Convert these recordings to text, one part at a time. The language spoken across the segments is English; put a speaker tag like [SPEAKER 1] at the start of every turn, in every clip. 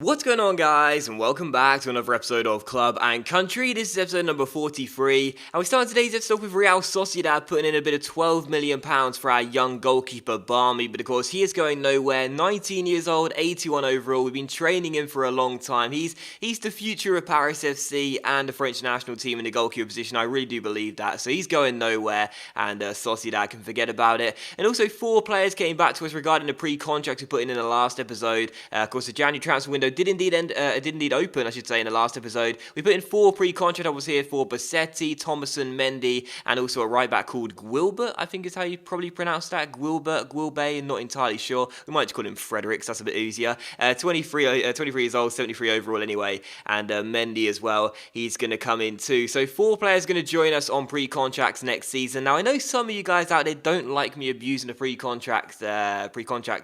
[SPEAKER 1] What's going on, guys, and welcome back to another episode of Club and Country. This is episode number 43, and we start today's episode with Real Sociedad putting in a bid of £12 million for our young goalkeeper Barmy, but of course he is going nowhere. 19 years old, 81 overall. We've been training him for a long time. He's the future of Paris FC and the French national team in the goalkeeper position. I really do believe that. So he's going nowhere, and Sociedad can forget about it. And also 4 players came back to us regarding the pre-contract we put in the last episode. Of course, the January transfer window did indeed open, I should say, in the last episode. We put in 4 pre-contract offers here for Bassetti, Thomason, Mendy, and also a right back called Gwilbert, I think is how you probably pronounce that. Gwilbert, not entirely sure. We might just call him Fredericks, that's a bit easier. 23 years old, 73 overall anyway, and Mendy as well. He's going to come in too. So 4 players going to join us on pre-contracts next season. Now, I know some of you guys out there don't like me abusing the pre-contract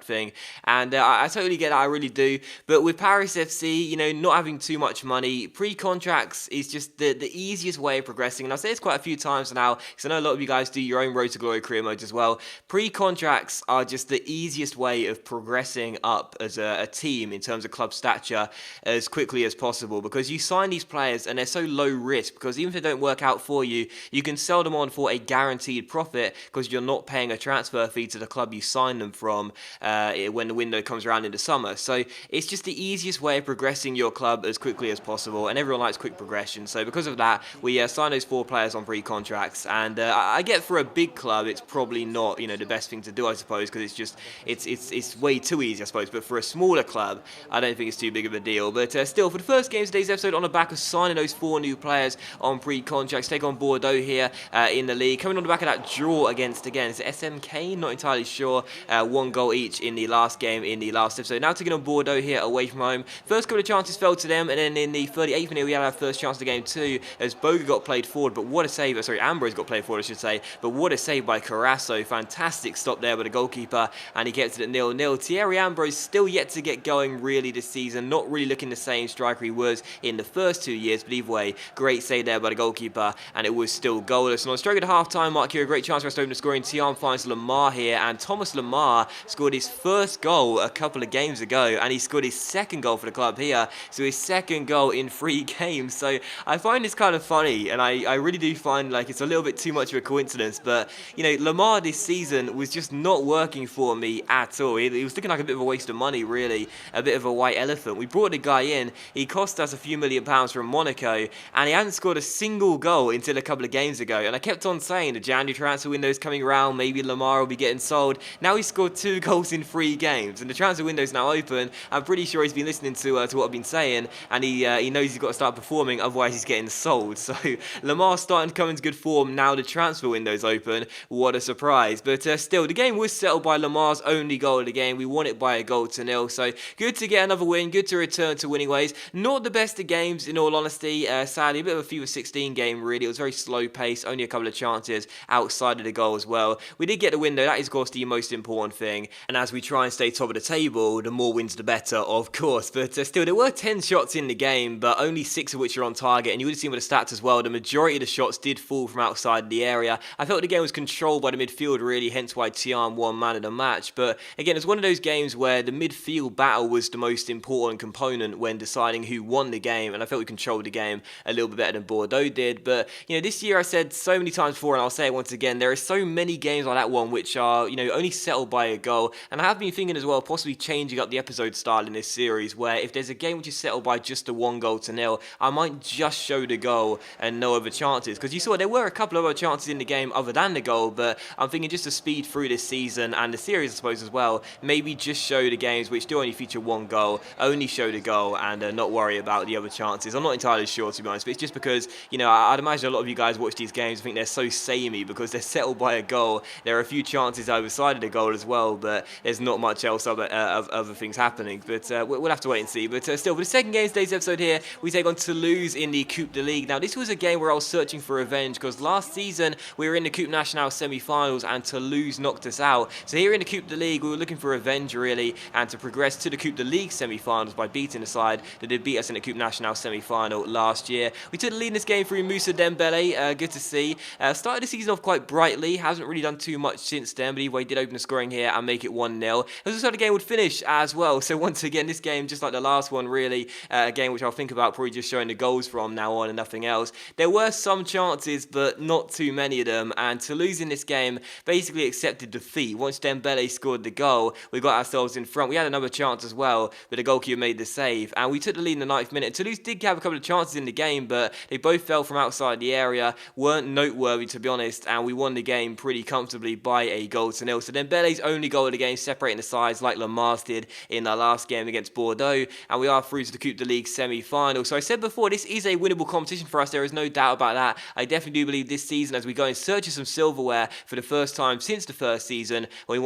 [SPEAKER 1] thing, and I totally get that, I really do. But with Paris FC, not having too much money, pre-contracts is just the easiest way of progressing. And I've said this quite a few times now, because I know a lot of you guys do your own Road to Glory career modes as well. Pre-contracts are just the easiest way of progressing up as a team in terms of club stature as quickly as possible, because you sign these players and they're so low risk, because even if they don't work out for you, you can sell them on for a guaranteed profit because you're not paying a transfer fee to the club you signed them from when the window comes around in the summer. So it's just the easiest way of progressing your club as quickly as possible, and everyone likes quick progression. So because of that, we signed those 4 players on pre-contracts, and I get for a big club it's probably not the best thing to do, I suppose, because it's way too easy, I suppose. But for a smaller club, I don't think it's too big of a deal. But still, for the first game of today's episode, on the back of signing those 4 new players on pre-contracts, take on Bordeaux here in the league, coming on the back of that draw against, again, is it SMK? Not entirely sure. 1 goal each in the last game in the last episode. Now taking on Bordeaux here away from home. First couple of chances fell to them, and then in the 38th minute we had our first chance of the game too, as Boga got played forward, but what a save, Ambrose got played forward, I should say, but what a save by Carasso. Fantastic stop there by the goalkeeper, and he gets it at 0-0. Thierry Ambrose still yet to get going really this season, not really looking the same striker he was in the first 2 years, but either way, great save there by the goalkeeper, and it was still goalless. And on the stroke of the half-time mark here, a great chance for us to open the scoring. Tiam finds Lamar here, and Thomas Lamar scored his first goal a couple of games ago, and he scored his second goal for the club here, so his second goal in 3 games. So I find this kind of funny, and I really do find like it's a little bit too much of a coincidence, but Lamar this season was just not working for me at all. He was looking like a bit of a waste of money, really, a bit of a white elephant. We brought the guy in, he cost us a few £1 million from Monaco, and he hadn't scored a single goal until a couple of games ago, and I kept on saying the January transfer window is coming around, maybe Lamar will be getting sold. Now he's scored 2 goals in 3 games, and the transfer window is now open. I'm pretty sure he's been listening to what I've been saying, and he knows he's got to start performing, otherwise he's getting sold. So Lamar's starting to come into good form now the transfer window's open. What a surprise. But still, the game was settled by Lamar's only goal of the game. We won it by a 1-0. So good to get another win, good to return to winning ways. Not the best of games, in all honesty. Sadly, a bit of a FIFA 16 game, really. It was very slow pace, only a couple of chances outside of the goal as well. We did get the win, though. That is, of course, the most important thing. And as we try and stay top of the table, the more wins, the better, of course. But still, there were 10 shots in the game, but only 6 of which are on target. And you would have seen with the stats as well, the majority of the shots did fall from outside the area. I felt the game was controlled by the midfield, really, hence why Tiam won man of the match. But again, it's one of those games where the midfield battle was the most important component when deciding who won the game, and I felt we controlled the game a little bit better than Bordeaux did. But this year, I said so many times before, and I'll say it once again, there are so many games like that one which are only settled by a goal. And I have been thinking as well, possibly changing up the episode style in this series, where if there's a game which is settled by just a 1-0, I might just show the goal and no other chances, because you saw there were a couple of other chances in the game other than the goal. But I'm thinking just to speed through this season and the series, I suppose, as well, maybe just show the games which do only feature 1 goal, only show the goal, and not worry about the other chances. I'm not entirely sure, to be honest, but it's just because I'd imagine a lot of you guys watch these games, I think they're so samey because they're settled by a goal. There are a few chances either side of the goal as well, but there's not much else other things happening. But we'll have to wait and see. But still, for the second game of today's episode here, we take on Toulouse in the Coupe de Ligue. Now, this was a game where I was searching for revenge, because last season we were in the Coupe Nationale semi-finals and Toulouse knocked us out. So here in the Coupe de Ligue, we were looking for revenge, really, and to progress to the Coupe de Ligue semi-finals by beating the side that did beat us in the Coupe Nationale semi-final last year. We took the lead in this game through Moussa Dembele. Good to see. Started the season off quite brightly, hasn't really done too much since then, but anyway, did open the scoring here and make it 1-0. It was also the game would finish as well. So once again, this game just like the last one, really, a game which I'll think about probably just showing the goals from now on and nothing else. There were some chances, but not too many of them, and to lose in this game basically accepted defeat. Once Dembele scored the goal, we got ourselves in front. We had another chance as well, but the goalkeeper made the save, and we took the lead in the 9th minute. Toulouse did have a couple of chances in the game, but they both fell from outside the area, weren't noteworthy to be honest, and we won the game pretty comfortably by a goal to nil. So Dembele's only goal of the game, separating the sides like Lamar's did in the last game against Bordeaux, and we are through to the Coupe de Ligue semi-final. So I said before, this is a winnable competition for us, there is no doubt about that. I definitely do believe this season, as we go in search of some silverware for the first time since the first season, when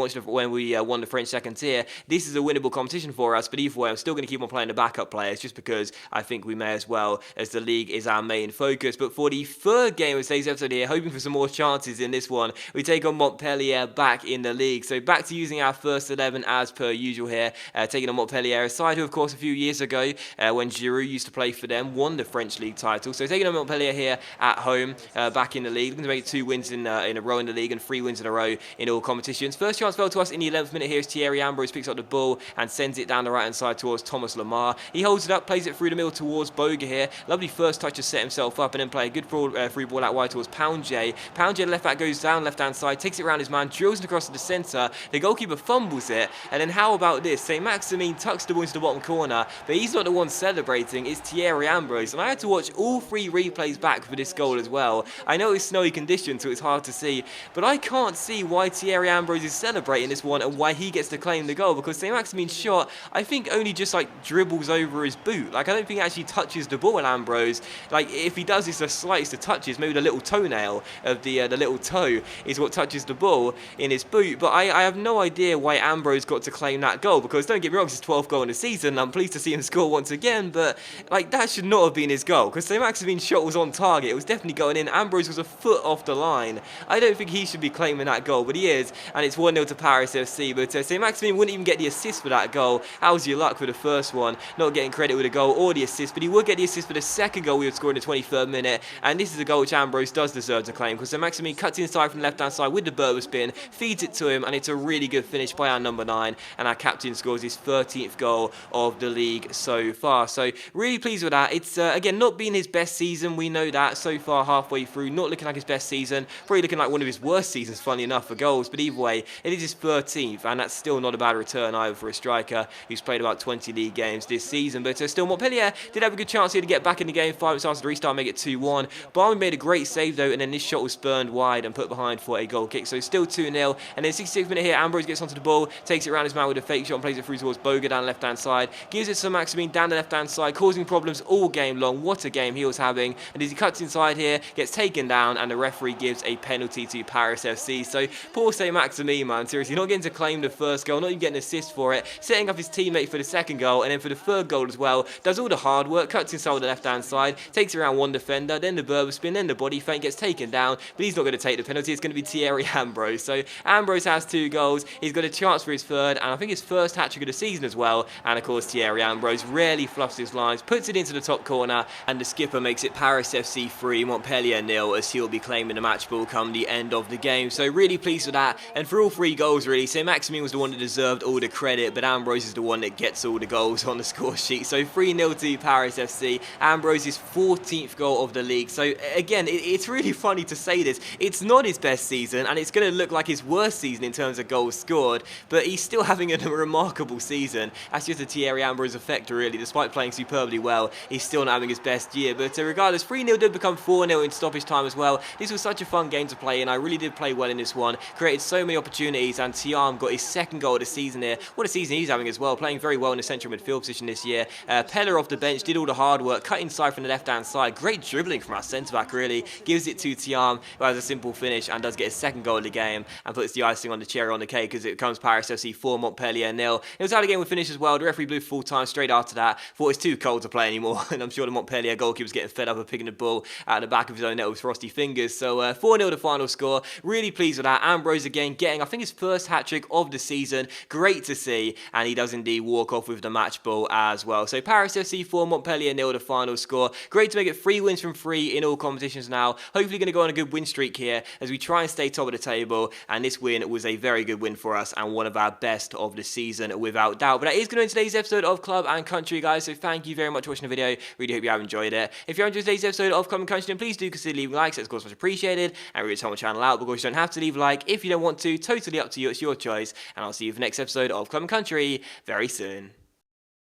[SPEAKER 1] we won the French second tier, this is a winnable competition for us. But either way, I'm still going to keep on playing the backup players, just because I think we may as well, as the league is our main focus. But for the third game of today's episode here, hoping for some more chances in this one, we take on Montpellier back in the league. So back to using our first 11 as per usual here, taking on Montpellier, a side who of course a few years ago, when Giroud used to play for them, won the French league title. So taking on Montpellier here at home, back in the league, looking to make 2 wins in a row in the league and 3 wins in a row in all competitions. First chance fell to us in the 11th minute here as Thierry Ambrose picks up the ball and sends it down the right hand side towards Thomas Lemar. He holds it up, plays it through the middle towards Boga here. Lovely first touch to set himself up, and then play a good free ball out wide towards Poundje. Poundje, left back, goes down left hand side, takes it around his man, drills it across to the centre. The goalkeeper fumbles it, and then how about this? St. Maximin tucks the ball into the bottom corner, but he's not the one celebrating, it's Thierry Ambrose. And I had to watch all 3 replays back for this goal as well. I know it's snowy conditions, so it's hard to see, but I can't see why Thierry Ambrose is celebrating this one and why he gets to claim the goal, because St. Maximin's shot, I think, only just like dribbles over his boot. Like, I don't think he actually touches the ball, Ambrose. Like, if he does, it's the slightest of touches, maybe the little toenail of the little toe is what touches the ball in his boot. But I have no idea why Ambrose got to claim that goal, because don't get me wrong, it's his 12th goal in the season. I'm pleased to see him score once again, but like, that should not have been his goal, because St. Maximin's shot was on target. It was definitely going in. Ambrose was a foot off the line. I don't think he should be claiming that goal, but he is, and it's 1-0 to Paris FC. But St. Maximin wouldn't even get the assist for that goal. How's your luck for the first one? Not getting credit with a goal or the assist, but he would get the assist for the second goal we would score in the 23rd minute, and this is a goal which Ambrose does deserve to claim, because St. Maximin cuts inside from the left hand side with the Berber spin, feeds it to him, and it's a really good finish by our number 9, and our captain scores his 13th goal of the league so far. So really pleased with that. It's again not been his best season, we know that so far, halfway through, not looking like his best season, probably looking like one of his worst seasons, funnily enough, for goals. But either way, it is his 13th, and that's still not a bad return either for a striker who's played about 20 league games this season. But still, Montpellier did have a good chance here to get back in the game. 5 minutes after the restart, make it 2-1. Barmy made a great save though, and then this shot was spurned wide and put behind for a goal kick. So still 2-0. And then 66th minute here, Ambrose gets onto the ball, takes it around his man with a fake shot and plays it through towards Boga down the left hand side. Gives it to Maximin down the left hand side, causing problems all game long. What a game he was having. And as he cuts inside here, gets taken down, and the referee gives a penalty to Paris FC. So poor St. Maximin, man, seriously, not getting to claim the first goal, not even getting an assist for it, setting up his teammate for the second goal, and then for the third goal as well, does all the hard work, cuts inside on the left hand side, takes around one defender, then the Berber spin, then the body feint, gets taken down, but he's not going to take the penalty. It's going to be Thierry Ambrose. So Ambrose has 2 goals, he's got a chance for his third, and I think his first hat-trick of the season as well. And of course Thierry Ambrose rarely fluffs his lines, puts it into the top corner, and the skipper makes it Paris FC 3, Montpellier 0, as he'll be claiming the match ball come the end of the game. So really pleased with that, and for all 3 goals really, St. Maximin was the one that deserved all the credit, but Ambrose is the one that gets all the goals on the score sheet. So 3-0 to Paris FC, Ambrose's 14th goal of the league. So again, it's really funny to say this, it's not his best season, and it's going to look like his worst season in terms of goals scored, but he's still having a remarkable season. That's just a Thierry Ambrose effect really. Despite playing superbly well, he's still not having his best year. But regardless, 3-0 did become 4-0 in stoppage time as well. This was such a fun game to play, and I really did play well in this one. Created so many opportunities, and Thiam got his 2nd goal of the season here. What a season he's having as well, playing very well in the central midfield position this year. Peller off the bench, did all the hard work, cut inside from the left hand side. Great dribbling from our centre back really. Gives it to Thiam, who has a simple finish and does get his 2nd goal of the game, and puts the icing on the cherry on the cake, as it comes Paris FC 4, Montpellier 0. It was how the game would finish as well. The referee blew full time straight after that. Thought it's too cold to play anymore, and I'm sure the Montpellier goalkeeper was getting fed up of picking the ball out of the back of his own net with frosty fingers. So 4-0 the final score. Really pleased with that. Ambrose again getting, I think, his first hat-trick of the season. Great to see, and he does indeed walk off with the match ball as well. So Paris FC 4, Montpellier 0 the final score. Great to make it 3 wins from 3 in all competitions now. Hopefully going to go on a good win streak here as we try and stay top of the table, and this win was a very good win for us and one of our best of the season without doubt. But that is going to end today's episode of Club and Country, guys, so thank you very much for watching the video. Really hope you have enjoyed it. If you enjoyed today's episode of Club and Country, then please do consider leaving likes. It's of course much appreciated, and really help my channel out. But of course, you don't have to leave a like if you don't want to. Totally up to you. It's your choice, and I'll see you for the next episode of Club and Country very soon.